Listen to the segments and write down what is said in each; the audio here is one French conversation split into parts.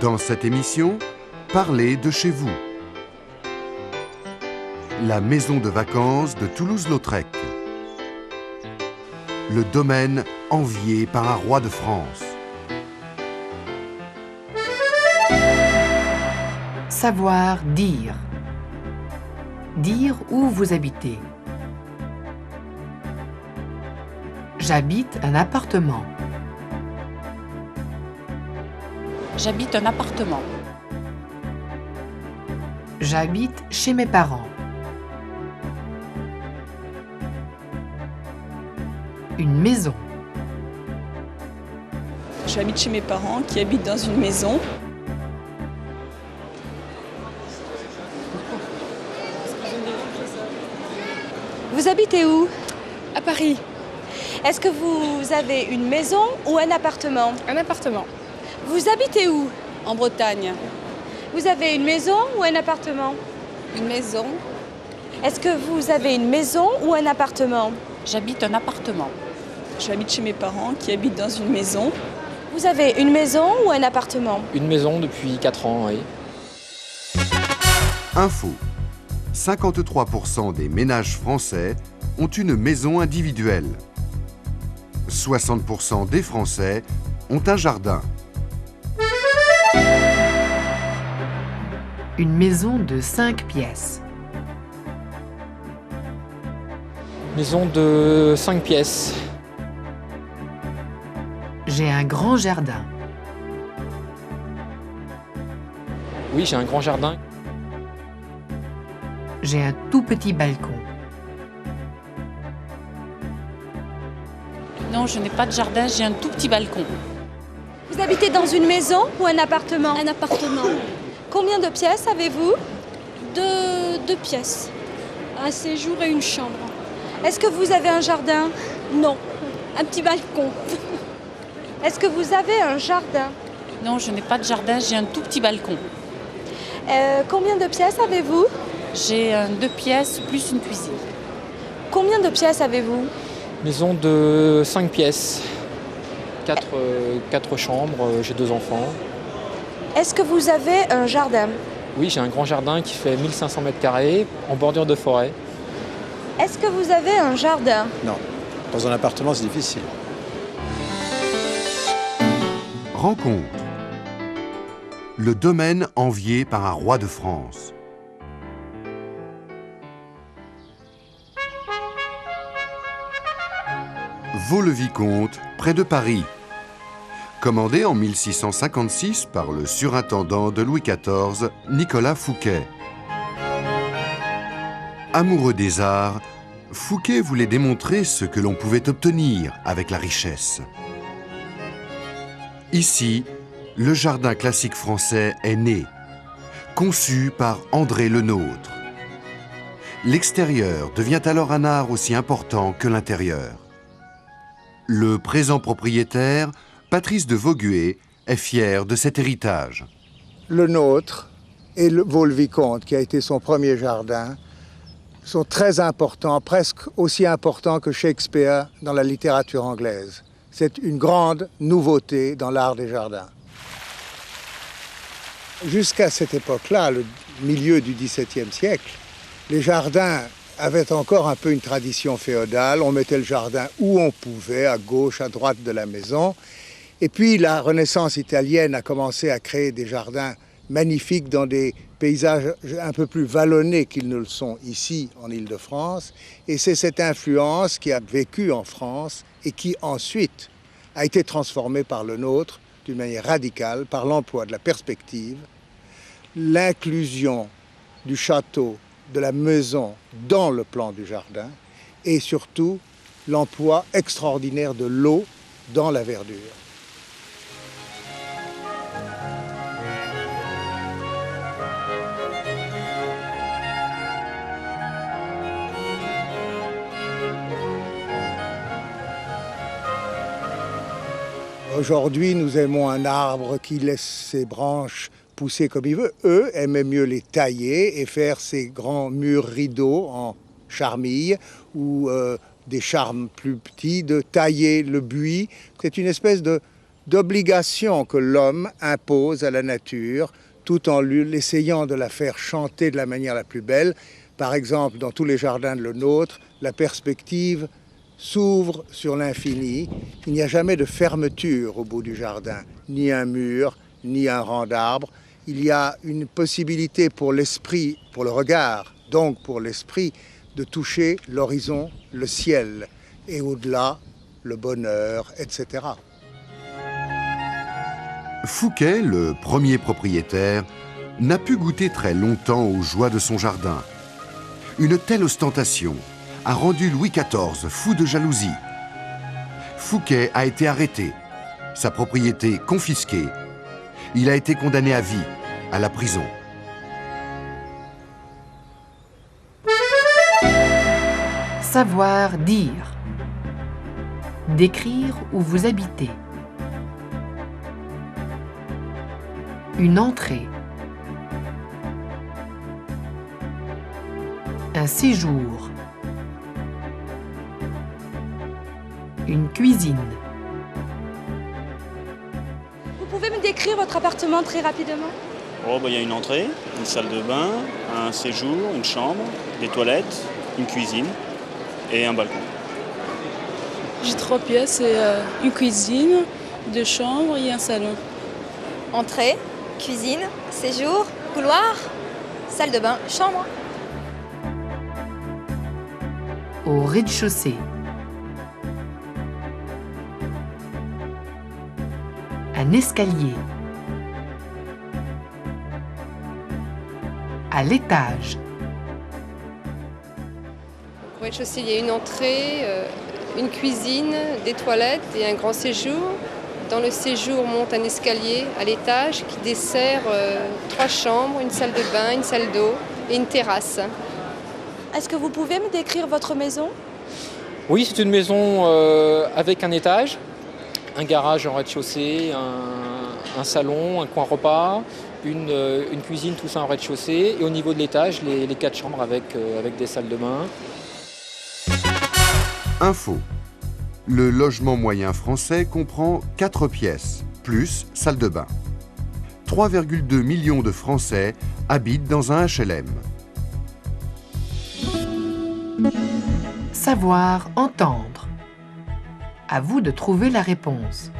Dans cette émission, parlez de chez vous. La maison de vacances de Toulouse-Lautrec. Le domaine envié par un roi de France. Savoir dire. Dire où vous habitez. J'habite un appartement. J'habite un appartement. J'habite chez mes parents. Une maison. J'habite chez mes parents qui habitent dans une maison. Vous habitez où? À Paris. Est-ce que vous avez une maison ou un appartement? Un appartement. Vous habitez où? En Bretagne. Vous avez une maison ou un appartement? Une maison. Est-ce que vous avez une maison ou un appartement? J'habite un appartement. J'habite chez mes parents qui habitent dans une maison. Vous avez une maison ou un appartement? Une maison depuis 4 ans, oui. Info. 53% des ménages français ont une maison individuelle. 60% des Français ont un jardin. Une maison de 5 pièces. Maison de 5 pièces. J'ai un grand jardin. Oui, j'ai un grand jardin. J'ai un tout petit balcon. Non, je n'ai pas de jardin, j'ai un tout petit balcon. Vous habitez dans une maison ou un appartement? Un appartement. Combien de pièces avez-vous? Deux pièces. Un séjour et une chambre. Est-ce que vous avez un jardin? Non, un petit balcon. Est-ce que vous avez un jardin? Non, je n'ai pas de jardin, j'ai un tout petit balcon. Combien de pièces avez-vous? J'ai 2 pièces plus une cuisine. Combien de pièces avez-vous? Maison de 5 pièces. 4 chambres, j'ai 2 enfants. Est-ce que vous avez un jardin? Oui, j'ai un grand jardin qui fait 1500 m² en bordure de forêt. Est-ce que vous avez un jardin? Non. Dans un appartement, c'est difficile. Rencontre. Le domaine envié par un roi de France. Vaux-le-Vicomte, près de Paris. Commandé en 1656 par le surintendant de Louis XIV, Nicolas Fouquet. Amoureux des arts, Fouquet voulait démontrer ce que l'on pouvait obtenir avec la richesse. Ici, le jardin classique français est né, conçu par André Le Nôtre. L'extérieur devient alors un art aussi important que l'intérieur. Le présent propriétaire, Patrice de Vaugué, est fier de cet héritage. Le Nôtre et le Vaux-le-Vicomte, qui a été son premier jardin, sont très importants, presque aussi importants que Shakespeare dans la littérature anglaise. C'est une grande nouveauté dans l'art des jardins. Jusqu'à cette époque-là, le milieu du XVIIe siècle, les jardins avaient encore un peu une tradition féodale. On mettait le jardin où on pouvait, à gauche, à droite de la maison. Et puis la Renaissance italienne a commencé à créer des jardins magnifiques dans des paysages un peu plus vallonnés qu'ils ne le sont ici en Île-de-France. Et c'est cette influence qui a vécu en France et qui ensuite a été transformée par le nôtre d'une manière radicale, par l'emploi de la perspective, l'inclusion du château, de la maison dans le plan du jardin et surtout l'emploi extraordinaire de l'eau dans la verdure. Aujourd'hui, nous aimons un arbre qui laisse ses branches pousser comme il veut. Eux aimaient mieux les tailler et faire ces grands murs rideaux en charmille ou des charmes plus petits, de tailler le buis. C'est une espèce de d'obligations que l'homme impose à la nature, tout en essayant de la faire chanter de la manière la plus belle. Par exemple, dans tous les jardins de le nôtre, la perspective s'ouvre sur l'infini. Il n'y a jamais de fermeture au bout du jardin, ni un mur, ni un rang d'arbres. Il y a une possibilité pour l'esprit, pour le regard, donc pour l'esprit, de toucher l'horizon, le ciel, et au-delà, le bonheur, etc. Fouquet, le premier propriétaire, n'a pu goûter très longtemps aux joies de son jardin. Une telle ostentation a rendu Louis XIV fou de jalousie. Fouquet a été arrêté, sa propriété confisquée. Il a été condamné à vie, à la prison. Savoir dire. Décrire où vous habitez. Une entrée. Un séjour. Une cuisine. Vous pouvez me décrire votre appartement très rapidement? Il y a une entrée, une salle de bain, un séjour, une chambre, des toilettes, une cuisine et un balcon. J'ai 3 pièces et une cuisine, 2 chambres et un salon. Entrée, cuisine, séjour, couloir, salle de bain, chambre. Au rez-de-chaussée. Un escalier. À l'étage. Au rez-de-chaussée, il y a une entrée, une cuisine, des toilettes et un grand séjour. Dans le séjour, on monte un escalier à l'étage qui dessert 3 chambres, une salle de bain, une salle d'eau et une terrasse. Est-ce que vous pouvez me décrire votre maison? Oui, c'est une maison avec un étage, un garage en rez-de-chaussée, un salon, un coin repas, une cuisine, tout ça en rez-de-chaussée. Et au niveau de l'étage, les 4 chambres avec des salles de bain. Info. Le logement moyen français comprend 4 pièces, plus salle de bain. 3,2 millions de Français habitent dans un HLM. Savoir entendre. À vous de trouver la réponse.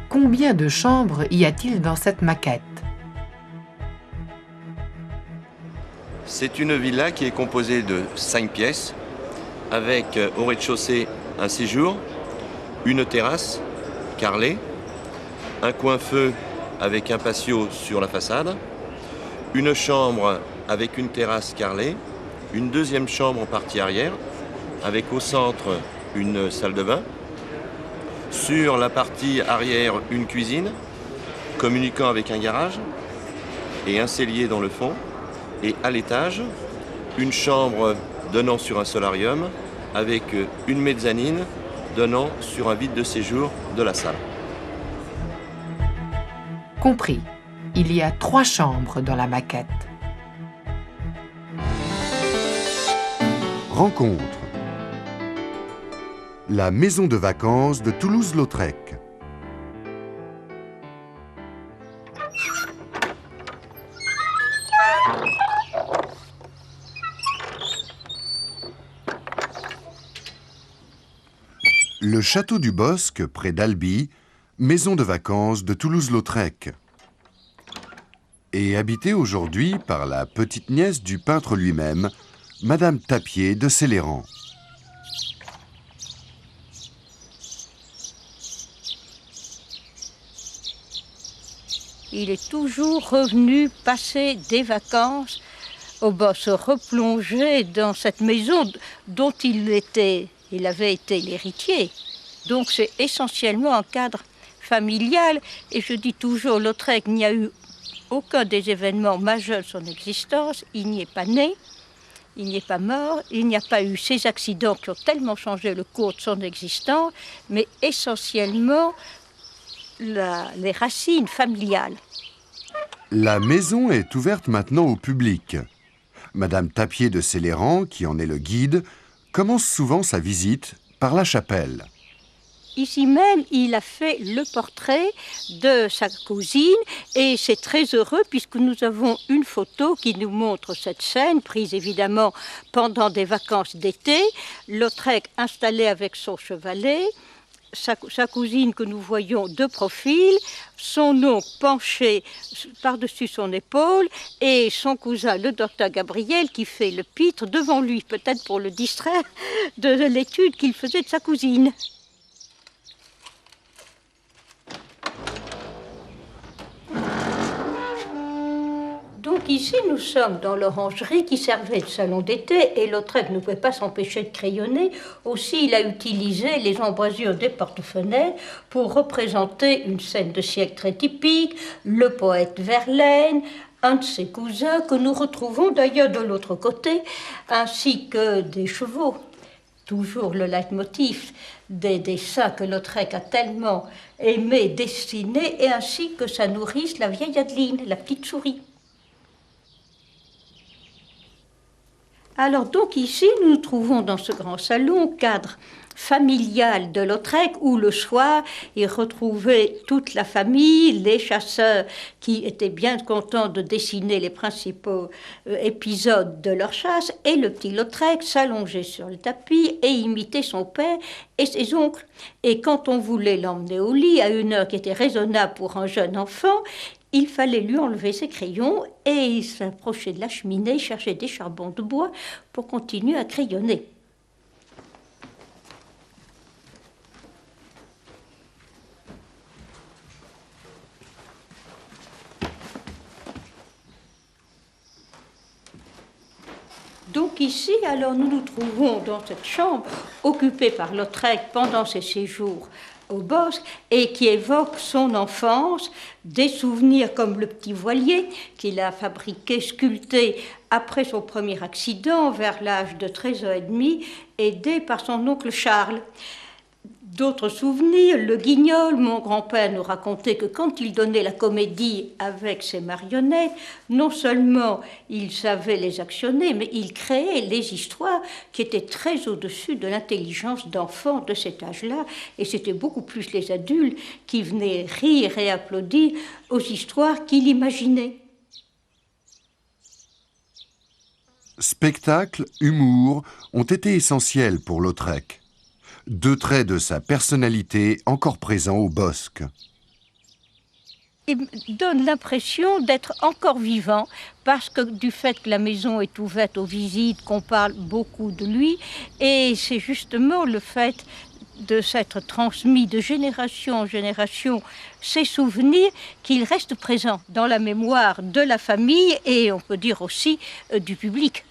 Combien de chambres y a-t-il dans cette maquette? C'est une villa qui est composée de 5 pièces, avec au rez-de-chaussée un séjour, une terrasse carrelée, un coin-feu avec un patio sur la façade, une chambre avec une terrasse carrelée, une deuxième chambre en partie arrière, avec au centre une salle de bain, sur la partie arrière une cuisine, communiquant avec un garage, et un cellier dans le fond, et à l'étage, une chambre donnant sur un solarium, avec une mezzanine donnant sur un vide de séjour de la salle. Compris. Il y a 3 chambres dans la maquette. Rencontre. La maison de vacances de Toulouse-Lautrec. Le château du Bosc, près d'Albi, maison de vacances de Toulouse-Lautrec. Et habité aujourd'hui par la petite-nièce du peintre lui-même, Madame Tapier de Céléran. Il est toujours revenu passer des vacances au Bosc, se replonger dans cette maison dont il avait été l'héritier. Donc c'est essentiellement un cadre familial. Et je dis toujours, Lautrec n'y a eu aucun des événements majeurs de son existence. Il n'y est pas né, il n'y est pas mort, il n'y a pas eu ces accidents qui ont tellement changé le cours de son existence, mais essentiellement les racines familiales. La maison est ouverte maintenant au public. Madame Tapier de Céléran, qui en est le guide, commence souvent sa visite par la chapelle. Ici même, il a fait le portrait de sa cousine et c'est très heureux puisque nous avons une photo qui nous montre cette scène, prise évidemment pendant des vacances d'été. Lautrec installé avec son chevalet, sa cousine que nous voyons de profil, son oncle penché par-dessus son épaule et son cousin, le docteur Gabriel, qui fait le pitre devant lui, peut-être pour le distraire de l'étude qu'il faisait de sa cousine. Donc ici, nous sommes dans l'orangerie qui servait de salon d'été et Lautrec ne pouvait pas s'empêcher de crayonner. Aussi, il a utilisé les embrasures des porte-fenêtres pour représenter une scène de siècle très typique, le poète Verlaine, un de ses cousins que nous retrouvons d'ailleurs de l'autre côté, ainsi que des chevaux. Toujours le leitmotiv des dessins que Lautrec a tellement aimé dessiner, et ainsi que sa nourrice, la vieille Adeline, la petite souris. Alors donc ici, nous nous trouvons dans ce grand salon, cadre familial de Lautrec, où le soir, il retrouvait toute la famille, les chasseurs qui étaient bien contents de dessiner les principaux épisodes de leur chasse, et le petit Lautrec s'allongeait sur le tapis et imitait son père et ses oncles. Et quand on voulait l'emmener au lit à une heure qui était raisonnable pour un jeune enfant, il fallait lui enlever ses crayons et il s'approchait de la cheminée, cherchait des charbons de bois pour continuer à crayonner. Donc ici, alors nous nous trouvons dans cette chambre occupée par Lautrec pendant ses séjours au bosque et qui évoque son enfance, des souvenirs comme le petit voilier qu'il a fabriqué, sculpté après son premier accident vers l'âge de 13 ans et demi, aidé par son oncle Charles. D'autres souvenirs, le Guignol, mon grand-père nous racontait que quand il donnait la comédie avec ses marionnettes, non seulement il savait les actionner, mais il créait les histoires qui étaient très au-dessus de l'intelligence d'enfants de cet âge-là. Et c'était beaucoup plus les adultes qui venaient rire et applaudir aux histoires qu'il imaginait. Spectacle, humour ont été essentiels pour Lautrec. Deux traits de sa personnalité encore présents au bosque. Il donne l'impression d'être encore vivant parce que du fait que la maison est ouverte aux visites, qu'on parle beaucoup de lui, et c'est justement le fait de s'être transmis de génération en génération ses souvenirs qu'il reste présent dans la mémoire de la famille et on peut dire aussi du public.